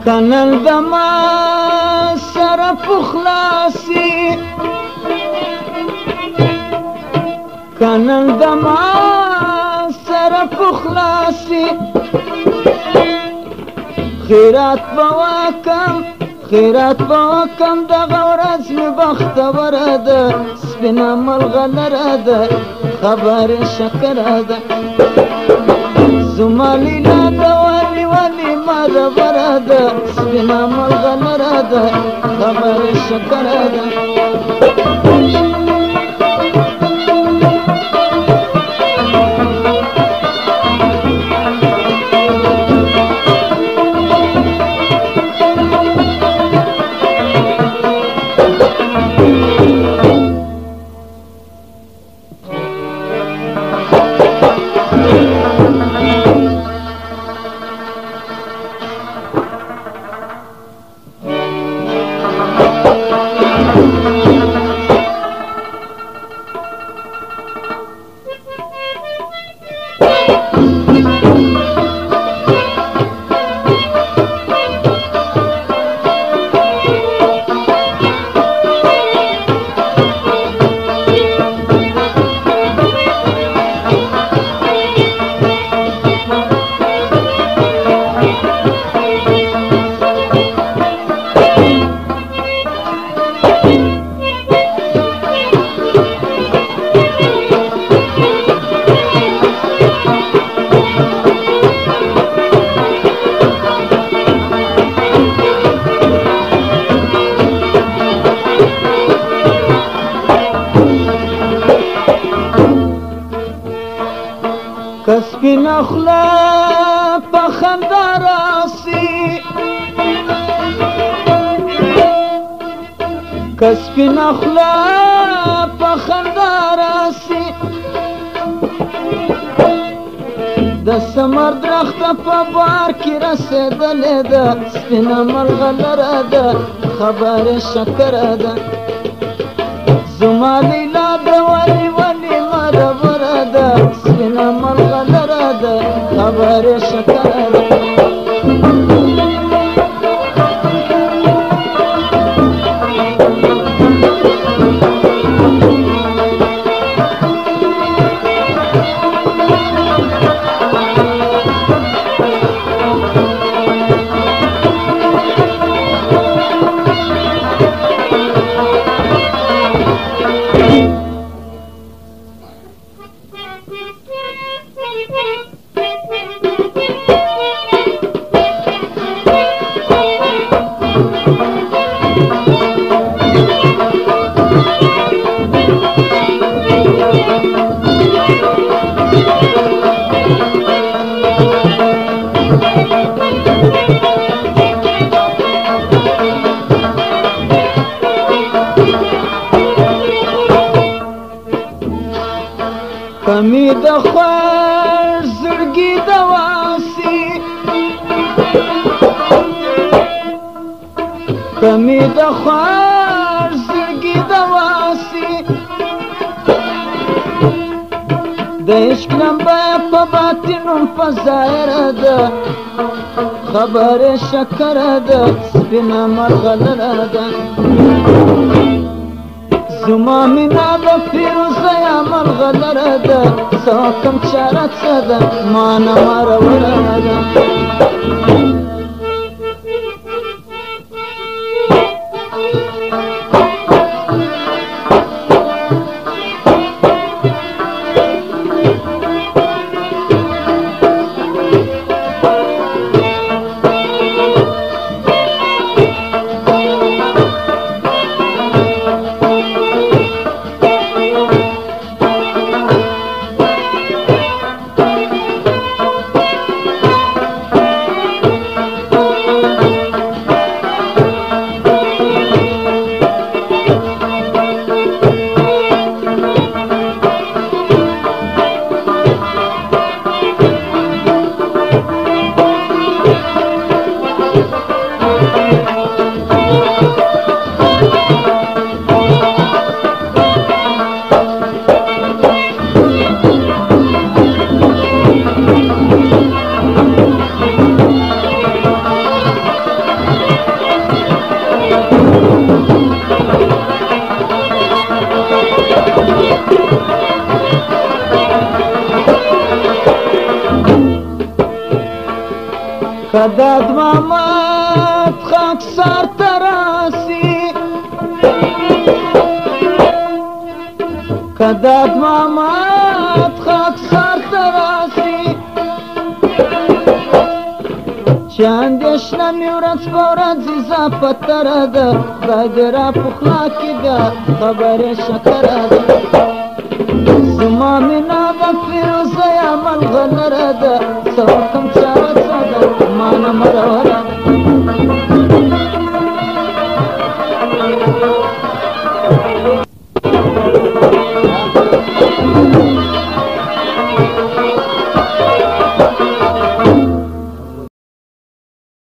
کنل دما سره پخلاصي کنل دما سره پخلاصي خیرات بوکم دغه ورځ مې بختوره ده سپینه ملغلره ده خبر شکره ده زما لیلا ده ولې مدبره ده سپینه ملغلره ده خبر شکره ده کسبین اخلا په خندا راسي کسبین اخلا په خندا راسي د ثمر درخت په بار کې رسېدلې ده سپینه ملغلره ده خبر شکره ده زما لیلا ده ولې مدبره ده سپینه ملغلره ده خبر شکره ده کمی د خوار زړګي دواسي کمی د خوار زړګي دواسي د عشق لمبه په باطنم په ظاهره ده خبر شکره ده سپینه ملغلره ده زما مینا د فیروزه یا ملغلره ده څه کوم چاره څه ده ما نه مروره ده کداد محمد خاکسار تراسی کداد محمد خاکسار تراسی چندش نمی ورځ په ورځ اضافه تره ده خدای دې را پخلا کړي بیا خبرې شکره ده زما مینه د فیروزه عمل غلره ده څه وکړم چاره څه ده ما نه مروره ده